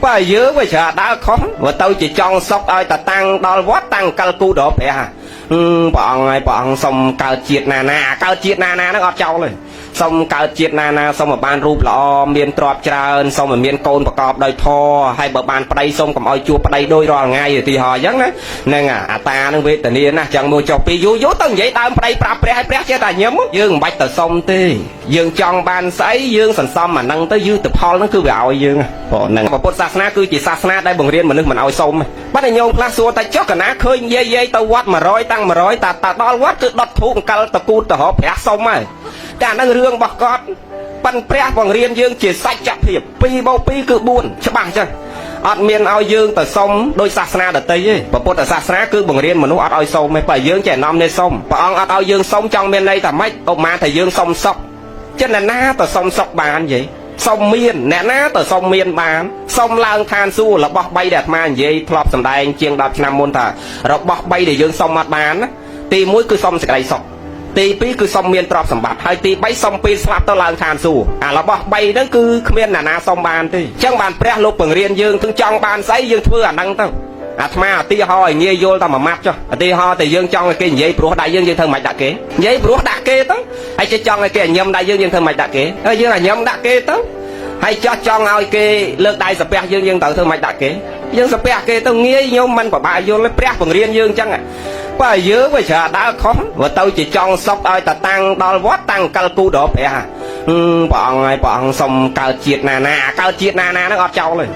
បើយើងវាចាដើរខុសបើទៅជាចង់សុកឲ្យតាតាំងដល់វត្តតាំងកលគូដល់ព្រះព្រះអង្គហើយព្រះអង្គសុំកើតជាតិណាកើតជាតិណាហ្នឹងអត់ចោលទេសុំកើតជាតិណាសុំឲ្យបានរូបល្អមានទ្រព្យច្រើនសុំឲ្យមានកូនប្រកបដោយធម៌ហើយបើបានប្តីសុំកុំឲ្យជួបប្តីដូចរាល់ថ្ងៃឧទាហរណ៍អញ្ចឹងណាហ្នឹងអាតានឹងវេទនាណាស់ចឹងមកចុះពីយូរទៅនិយាយដើមប្តីប្រាប់ព្រះឲ្យព្រះចេះតែញឹមយើងមិនបាច់ទៅសុំទេយើងចង់បានស្អីយើងសន្សំអាហ្នឹងទៅយឺតផលហ្នឹងគឺវាឲ្យយើងហ្នឹងពុទ្ធសាសនាគឺជាសាសនាដែលបង្រៀនមនុស្សមិនឲ្យសុំបាត់តែញោមខ្លះសួរតែចុះកណាឃើញយាយទៅវត្ត100តាំង100តាដល់វត្តគឺដុតធូបអង្កលតកូតទៅរកព្រះសុំហើយតែអាហ្នឹងរឿងរបស់គាត់ប៉ិនព្រះបង្រៀនយើងជាសច្ចភាព2បូក2គឺ4ច្បាស់ចឹងអត់មានឲ្យយើងទៅសុំដោយសាសនាដទៃទេពុទ្ធសាសនាគឺបង្រៀនមនុស្សអត់ឲ្យសុំទេបើយើងចេះនាំនេះសុំព្រះអង្គអត់ឲ្យយើងសុំចង់មានន័យថាម៉េចឧបមាថាយើងសុំសុខចិនណាទៅសុំសុខបានយីសុំមានអ្នកណាទៅសុំមានបានសុំឡើងឋានសួគ៌របស់3ដែលអាត្មានិយាយធ្លាប់សម្ដែងជាង10ឆ្នាំមុនថារបស់3ដែលយើងសុំអត់បានណាទី1គឺសុំសេចក្តីសុខទី2គឺសុំមានទ្រព្យសម្បត្តិហើយទី3សុំពេលស្លាប់ទៅឡើងឋានសួគ៌អារបស់3ហ្នឹងគឺគ្មានអ្នកណាសុំបានទេអញ្ចឹងបានព្រះលោកបង្រៀនយើងទាំងចង់បានស្អីយើងធ្វើអាហ្នឹងទៅអាត្មាឧទាហរណ៍ឲ្យងាយយល់តែមួយម៉ាត់ចុះឧទាហរណ៍តែយើងចង់ឲ្យគេនិយាយព្រោះដៃយើងធ្វើមិនដាក់គេនិយាយព្រោះដាក់គេទៅហើយចេះចង់ឲ្យគេញឹមដៃយើងធ្វើមិនដាក់គេហើយយើងញឹមដាក់គេទៅហើយចោះចង់ឲ្យគេលើកដៃសាពះយើងទៅធ្វើមិនដាក់គេយើងសាពះគេទៅងាយញោមមិនប្របាយល់ទេព្រះបង្រៀនយើងអញ្ចឹងបើយើងវាចាដើរខុសបើទៅជាចង់សុកឲ្យតាតាំងដល់វត្តតាំងកលគូដល់ព្រះព្រះអង្គហើយព្រះអង្គសុំកើតជាតិណាកើតជាតិណាហ្នឹងអត់ចោលទេ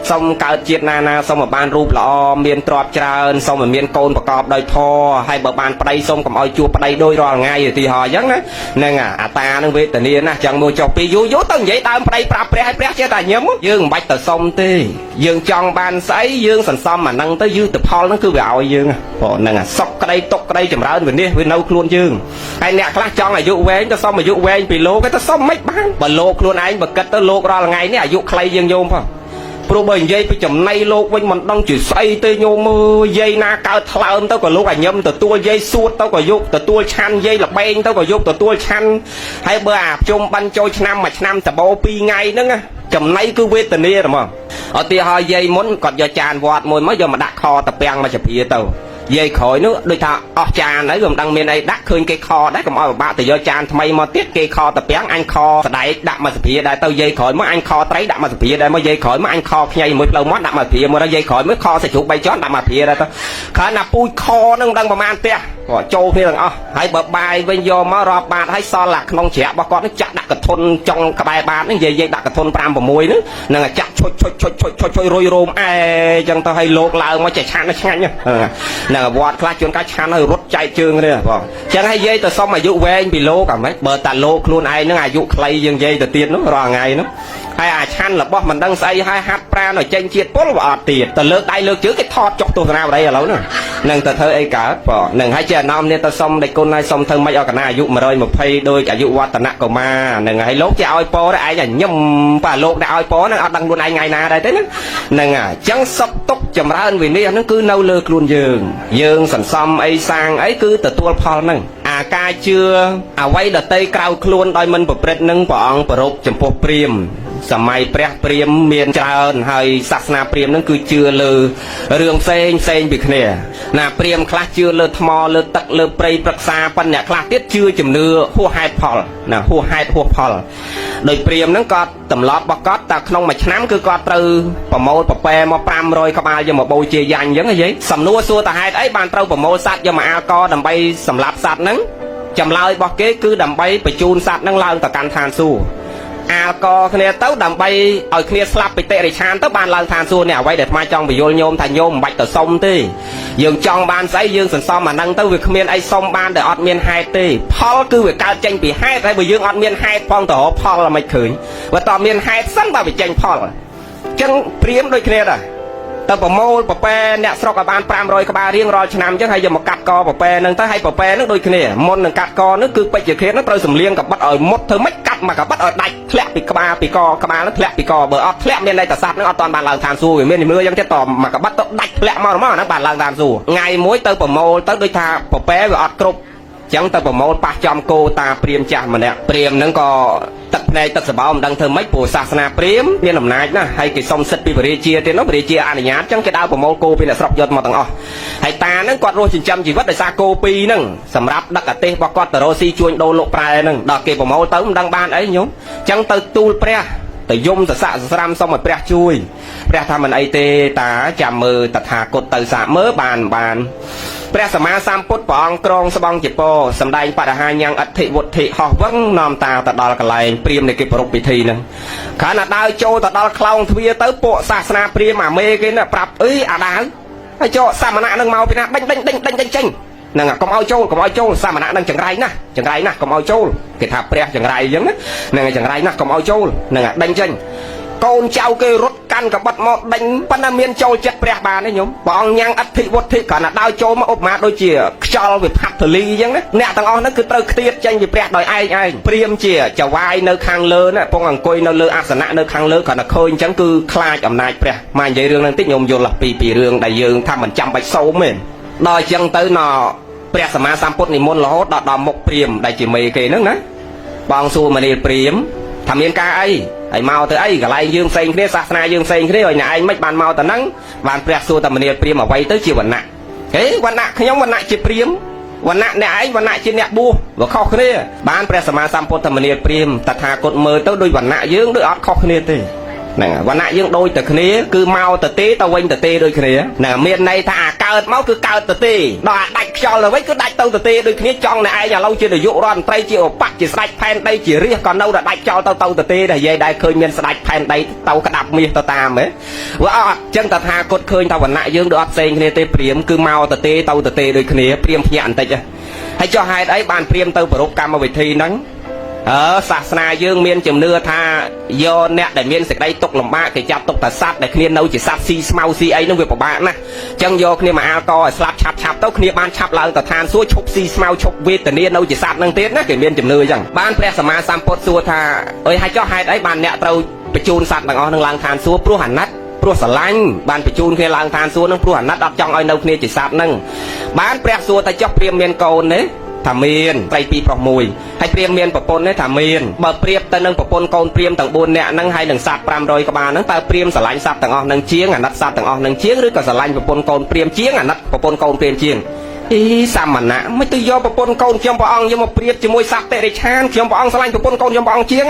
សុំកើតជាតិណាសុំឲ្យបានរូបល្អមានទ្រព្យច្រើនសុំឲ្យមានកូនប្រកបដោយធម៌ហើយបើបានប្តីសុំកុំឲ្យជួបប្តីដូចរាល់ថ្ងៃឧទាហរណ៍អញ្ចឹងណាហ្នឹងអាតានឹងវេទនាណាស់ចឹងមកចុះពីយូរទៅនិយាយដើមប្តីប្រាប់ព្រះឲ្យព្រះចេះតែញឹមយើងមិនបាច់ទៅសុំទេយើងចង់បានស្អីយើងសន្សំអាហ្នឹងទៅយឺតផលហ្នឹងគឺវាឲ្យយើងហ្នឹងសុខក្តីទុកក្តីចម្រើនវិនិច្ឆ័យវានៅខ្លួនយើងហើយអ្នកខ្លះចង់អាយុវែងទៅសុំអាយុវែងពីលោកទៅសុំមិនបានបើលោកខ្លួនឯងបើគិតទៅលោករាល់ថ្ងៃនេះអាយុខ្លីយើងញោមផងព្រោះបើនិយាយពីចំណៃលោកវិញមិនដឹងជាស្អីទេញោមមើលយាយណាកើតថ្លើមទៅក៏លោកអាញឹមទទួលយាយសួតទៅក៏យកទទួលឆាន់យាយលបែងទៅក៏យកទទួលឆាន់ហើយបើអាជុំបានចូលឆ្នាំមួយឆ្នាំតបោ2ថ្ងៃហ្នឹងចំណៃគឺវេទនាហ្មងឧទាហរណ៍យាយមុនគាត់យកចានវត្តមួយមកយកមកដាក់ខតាពាំងមកជាព្រាទៅយាយក្រោយនោះដូចថាអស់ចានហើយមិនដឹងមានអីដាក់ឃើញគេខដែរកុំឲ្យពិបាកទៅយកចានថ្មីមកទៀតគេខតាពាំងអញខស្ដែកដាក់មកសភាដែរទៅយាយក្រោយមកអញខត្រីដាក់មកសភាដែរមកយាយក្រោយមកអញខខ្ញីមួយផ្លូវមាត់ដាក់មកសភាមកយាយក្រោយមកខសាច់ជ្រូក3ជាន់ដាក់មកសភាដែរទៅគ្រាន់តែពូជខនឹងមិនដឹងប្រហែលផ្ទះគាត់ចូលគ្នាទាំងអស់ហើយបើបាយវិញយកមករាប់បាតហើយសល់អាក្នុងជ្រាក់របស់គាត់នេះចាក់ដាក់កធុនចុងក្បែរបាតនេះយាយដាក់កធុន5 6ហ្នឹងនឹងចាក់ឈុចរុយរោមអែចឹងទៅឲ្យលោកឡើងមកចេះឆានឆ្ងាញ់ហ្នឹងវត្តខ្លះជួនកាលឆានឲ្យរត់ចែកជើងនេះបងចឹងឲ្យយាយទៅសុំអាយុវែងពីលោកអាម៉េចបើតាលោកខ្លួនឯងហ្នឹងអាយុខ្លីយើងយាយទៅទៀតនោះរាល់ថ្ងៃនោះហើយអាឆាន់របស់មិនដឹងស្អីហើយហាត់ប្រាណឲ្យចេញជាតិពុលវាអត់ទៀតទៅលើកដៃលើកជើងគេថតចុះទស្សនាបរិយឥឡូវហ្នឹងនឹងទៅធ្វើអីកើតបងនឹងហើយចេះណោមនេះទៅសុំដេគុណហើយសុំធ្វើម៉េចឲ្យកណាអាយុ120ដូចអាយុវឌ្ឍនកុមារនឹងហើយលោកចេះឲ្យពរឯងញឹមប៉ាលោកដែលឲ្យពរហ្នឹងអត់ដឹងខ្លួនឯងថ្ងៃណាដែរទេហ្នឹងហើយអញ្ចឹងសុខទុក្ខចម្រើនវិនិច្ឆ័យហ្នឹងគឺនៅលើខ្លួនយើងសន្សំអីសាងអីគឺទទួលផលហ្នឹងអាការជឿអ្វីដតីក្រៅខ្លួនដោយមិនប្រព្រឹត្តនឹងព្រះអង្គប្ររពចំពោះព្រាហ្មណ៍សម័យព្រះព្រាហ្មណ៍មានច្រើនហើយសាសនាព្រាហ្មណ៍ហ្នឹងគឺជឿលើរឿងផ្សេងពីគ្នាណាព្រាហ្មណ៍ខ្លះជឿលើថ្មលើទឹកលើព្រៃព្រឹក្សាប៉ុន្តែអ្នកខ្លះទៀតជឿជំនឿហួសហេតុផលណាហួសហេតុហួសផលដោយព្រាហ្មណ៍ហ្នឹងគាត់ទម្លាប់របស់គាត់តែក្នុងមួយឆ្នាំគឺគាត់ត្រូវប្រមូលប្រពែមក500ក្បាលយកមកបូជាយ៉ាញ់អញ្ចឹងហីសំណួរសួរតាហេតុអីបានត្រូវប្រមូលសត្វយកមកអាលកដើម្បីសម្លាប់សត្វហ្នឹងចម្លើយរបស់គេគឺដើម្បីបញ្ជូនសត្វហ្នឹងឡើងទៅកាន់ឋានសួគ៌អាលកគ្នាទៅដើម្បីឲ្យគ្នាស្លាប់បិតិរិឆានទៅបានឡើងឋានសួគ៌នេះអ្វីដែលអាត្មាចង់បញ្យល់ញោមថាញោមមិនបាច់ទៅសុំទេយើងចង់បានស្អីយើងសន្សំអាហ្នឹងទៅវាគ្មានអីសុំបានដែលអត់មានហេតុទេផលគឺវាកើតចេញពីហេតុហើយបើយើងអត់មានហេតុផងទៅរកផលមិនឃើញបើតើមានហេតុសិនបើវាចេញផលអញ្ចឹងព្រាហ្មណ៍ដូចគ្នាដែរទៅប្រមូលប្រពែអ្នកស្រុកឲ្យបាន500ក្បាលរៀងរាល់ឆ្នាំអញ្ចឹងហើយយកមកកាត់កប្រពែហ្នឹងទៅហើយប្រពែហ្នឹងដូចគ្នាមុននឹងកាត់កហ្នឹងគឺពេជ្រឃាតហ្នឹងត្រូវសម្លៀងកបិតឲ្យមុតធ្វើម៉េចកាត់មកកបិតឲ្យដាច់ធ្លាក់ពីក្បាលពីកក្បាលហ្នឹងធ្លាក់ពីកបើអត់ធ្លាក់មានន័យថាសត្វហ្នឹងអត់តាន់បានឡើងឋានសួគ៌វាមានជំនឿអញ្ចឹងទៀតតមកកបិតទៅដាច់ធ្លាក់មកហ្នឹងបានឡើងឋានសួគ៌ថ្ងៃមួយទៅប្រមូលទៅដូចថាប្រពែវាអត់គ្រប់ chẳng tới bộ môn ba trăm cô ta priêm cha mà nè priêm nó có tật này tật sờ bao đang thơ mấy bộ sa na priêm miền nằm nái nè hay cái sông sệt bị bể chia thì nó bể chia anh nhát chẳng cái đau bộ môn cô bên là sọc giọt mà tầng hay ta nó quạt rô chỉnh trăm chỉ vất để xa cô pi nâng sầm ráp đắc cả tê bọc quạt tờ rô si chuồn đô lộ prai nâng đợt kia bộ môn tới đang ban ấy nhúng chẳng tới tu pre từ dung từ xạ ram xong rồi pre chui pre tham mình ấy tê ta chạm mờ tật hà cột từ xạ mớ bànព្រះសម្មាសម្ពុទ្ធព្រះអង្គគ្រងស្បង់ជាពោសម្ដែងបរិហាញ៉ាំងអធិវុទ្ធិហោះវឹងនាំតាទៅដល់កន្លែងព្រាមនៃគេប្រពៃពិធីហ្នឹងខណៈដើរចូលទៅដល់ខ្លោងទ្វារទៅពួកសាសនាព្រាមអាមេគេណាប្រាប់អីអាដើរហើយចូលសាមណៈនឹងមកពីណាដេញចេញហ្នឹងកុំឲ្យចូលសាមណៈនឹងចង្រៃណាស់កុំឲ្យចូលគេថាព្រះចង្រៃអញ្ចឹងហ្នឹងចង្រៃណាស់កុំឲ្យចូលហ្នឹងដេញចេញកូនចៅគេរត់កាន់កបិតមកដេញប៉ុន្តែមានចូលចិត្តព្រះបានទេញោមព្រះអង្គញ៉ាំងអធិវុទ្ធិគ្រាន់តែដើរចូលមកឧបមាដូចជាខ្យល់វាផាត់ទលីអញ្ចឹងណាអ្នកទាំងអស់ហ្នឹងគឺត្រូវឃ្លាតចេញពីព្រះដោយឯងព្រាមជាចវាយនៅខាងលើណាពងអង្គុយនៅលើអាសនៈនៅខាងលើគ្រាន់តែឃើញអញ្ចឹងគឺខ្លាចអំណាចព្រះមកនិយាយរឿងហ្នឹងតិចញោមយល់ពីរឿងដែលយើងថាមិនចាំបាច់សូមទេដល់អញ្ចឹងទៅណព្រះសម្មាសម្ពុទ្ធនិមន្តរហូតដល់មុខព្រាមដែលជាមេគេហ្នឹងណាបងសួរមនាលព្រាមថាមានការអីហើយមកទៅអីកន្លែងយើងផ្សេងគ្នាសាសនាយើងផ្សេងគ្នាហើយអ្នកឯងមិនបានមកទៅហ្នឹងបានព្រះសួរតែមនាលព្រាមអ្វីទៅជាវណ្ណៈហេវណ្ណៈខ្ញុំវណ្ណៈជាព្រាមវណ្ណៈអ្នកឯងវណ្ណៈជាអ្នកបួសវាខុសគ្នាបានព្រះសម្មាសម្ពុទ្ធមនាលព្រាមតថាគតមើលទៅដូចវណ្ណៈយើងដូចអត់ខុសគ្នាទេហ្នឹងវណ្ណៈយើងដូចតែគ្នាគឺមកទៅទេទៅវិញទៅទេដូចគ្នាហ្នឹងមានន័យថាអាកើតមកគឺកើតទៅទេដល់អាដាច់ខ្យល់ទៅវិញគឺដាច់ទៅទេដូចគ្នាចង់អ្នកឯងឥឡូវជានាយករដ្ឋមន្ត្រីជាឧបជាស្ដេចផែនដីជារាជក៏នៅតែដាច់ខ្យល់ទៅទេដែលនិយាយដែរឃើញមានស្ដេចផែនដីទៅក្តាប់មាសទៅតាមហ៎វាអត់ចឹងតថាគតឃើញថាវណ្ណៈយើងដូចអត់ផ្សេងគ្នាទេព្រាមគឺមកទៅទេដូចគ្នាព្រាមភ្ញាក់បន្តិចហើយចុះហេតុអីបានព្រាមទៅប្រពកម្មវិធីហ្នឹងសាសនាយើងមានជំនឿថាយកអ្នកដែលមានសេចក្តីទុកលំបាកគេចាប់ទុកតែសត្វដែលគ្នានៅជាសត្វស៊ីស្មៅស៊ីអីហ្នឹងវាពិបាកណាស់អញ្ចឹងយកគ្នាមកអាលកឲ្យស្លាប់ឆាប់ទៅគ្នាបានឆាប់ឡើងទៅឋានសួគ៌ឈប់ស៊ីស្មៅឈប់វេទនានៅជាសត្វហ្នឹងទៀតណាគេមានជំនឿអញ្ចឹងបានព្រះសម្មាសម្ពុទ្ធសួរថាអើយហើយចុះហេតុអីបានអ្នកត្រូវបញ្ជូនសត្វទាំងអស់នឹងឡើងឋានសួគ៌ព្រោះអាណិតព្រោះស្រឡាញ់បានបញ្ជូនគ្នាឡើងឋានសួគ៌នឹងព្រោះអាណិតអត់ចង់ឲ្យនៅគ្នាជាសត្វហ្នឹងបានព្រះសួរតែចុះព្រាមមានកូនទេថាមានត្រី2ប្រុស1ហើយព្រាមមានប្រពន្ធទេថាមានបើប្រៀបទៅនឹងប្រពន្ធកូនព្រាមទាំង4នាក់ហ្នឹងហើយនឹងសត្វ500ក្បាលហ្នឹងតើព្រាមស្រឡាញ់សត្វទាំងអស់ហ្នឹងជាងអាណិតសត្វទាំងអស់ហ្នឹងជាងឬក៏ស្រឡាញ់ប្រពន្ធកូនព្រាមជាងអាណិតប្រពន្ធកូនព្រាមជាងអីសាមណៈមិនទៅយកប្រពន្ធកូនខ្ញុំព្រះអង្គយកមកប្រៀបជាមួយសត្វតិរិឆានខ្ញុំព្រះអង្គស្រឡាញ់ប្រពន្ធកូនខ្ញុំព្រះអង្គជាង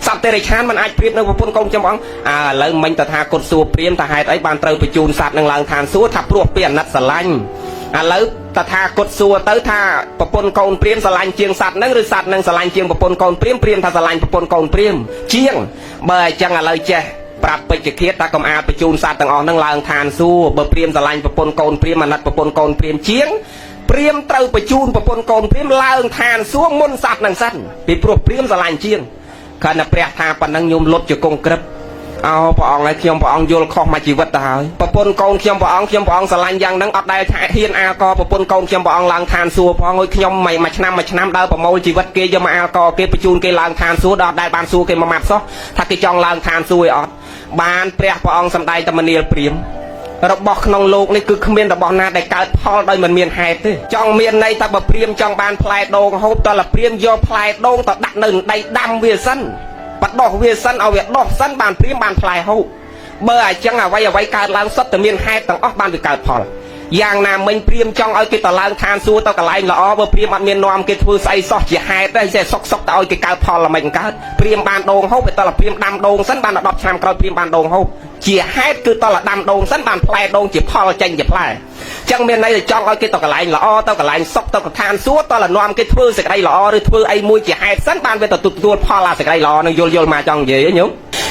សត្វតិរិឆានមិនអាចប្រៀបនឹងប្រពន្ធកូនខ្ញុំព្រះអង្គឥឡូវមិញតថាគតសួរព្រាមថាហេតុអីបានត្រូវបញ្ជូនសត្វនឹងឡើងឋានសួគ៌ថាព្រោះពីអាណិតស្រឡាញ់ឥឡូវតថាគតសួរទៅថាប្រពន្ធកូនព្រាមស្រឡាញ់ជាងសត្វហ្នឹងឬសត្វហ្នឹងស្រឡាញ់ជាងប្រពន្ធកូនព្រាមថាស្រឡាញ់ប្រពន្ធកូនព្រាមជាងបើអញ្ចឹងឥឡូវចេះប្រាប់ពេជ្ជឃាតថាកុំអាចបញ្ជូនសត្វទាំងអស់ហ្នឹងឡើងឋានសួគ៌បើព្រាមស្រឡាញ់ប្រពន្ធកូនព្រាមអាណិតប្រពន្ធកូនព្រាមជាងព្រាមត្រូវបញ្ជូនប្រពន្ធកូនព្រាមឡើងឋានសួគ៌មុនសត្វហ្នឹងសិនពីព្រោះព្រាមស្រឡាញ់ជាងខណៈព្រះថាប៉ុណ្ណឹងញោមលុតជាកងក្រឹបព្រះអង្គឲ្យខ្ញុំព្រះអង្គយល់ខុសមកជីវិតទៅហើយប្រពន្ធកូនខ្ញុំព្រះអង្គស្រឡាញ់យ៉ាងហ្នឹងអត់ដែលថាហ៊ានអាលកប្រពន្ធកូនខ្ញុំព្រះអង្គឡើងឋានសួគ៌ព្រះអង្គឲ្យខ្ញុំមួយឆ្នាំដើរប្រមូលជីវិតគេយកមកអាលកគេបញ្ជូនគេឡើងឋានសួគ៌ដល់ដែលបានសួរគេមួយម៉ាត់សោះថាគេចង់ឡើងឋានសួគ៌ឯអត់បានព្រះអង្គសម្ដែងតែមនាលព្រាមរបស់ក្នុងលោកនេះគឺគ្មានរបស់ណាដែលកើតផលដោយមិនមានហេតុទេចង់មានន័យថាបើព្រាមចង់បានផ្លែដូងហូបតើព្រាមយកផ្លែដូងទៅដាក់នៅដីដាំវាសិនបដោះវាសិនឲ្យវាដោះសិនបានព្រាមបានផ្លែហូបបើអញ្ចឹងអ្វីកើតឡើងសុទ្ធតែមានហេតុទាំងអស់បានវាកើតផលយ៉ាងណាមិញព្រាមចង់ឲ្យគេទៅឡើងឋានសួគ៌ទៅកន្លែងល្អបើព្រាមអត់មាននាំគេធ្វើស្អីសោះជាហេតុទេតែសុកទៅឲ្យគេកើតផលល្មិចកើតព្រាមបានដូងហូបតែតើព្រាមដាំដូងសិនបាន10ឆ្នាំក្រោយព្រាមបានដូងហូបជាហេតុគឺតើដាំដូងសិនបានផ្លែដូងជាផលចេញជាផ្លែចឹងមានន័យថាចង់ឲ្យគេទៅកន្លែងល្អទៅកន្លែងសុខទៅឋានសួគ៌តើនាំគេធ្វើសេចក្តីល្អឬធ្វើអីមួយជាហេតុសិនបានវាទៅទទួលផលអាសេចក្តីល្អនឹងយល់មកចង់និយាយញោម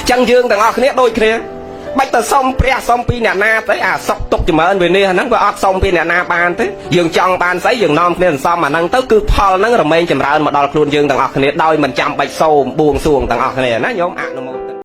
ចឹងយើងទាំងអស់គ្នាដូចគ្នាបាច់ទៅសុំព្រះសុំពីអ្នកណាទៅអាសុកទុកចម្រើនវានេះហ្នឹងវាអត់សុំពីអ្នកណាបានទេយើងចង់បានស្អីយើងនាំគ្នាសន្សំអាហ្នឹងទៅគឺផលហ្នឹងរមែងចម្រើនមកដល់ខ្លួនយើងទាំងអស់គ្នាដោយមិនចាំបាច់សូមបួងសួងទាំងអស់គ្នាណាញោមអនុមោទ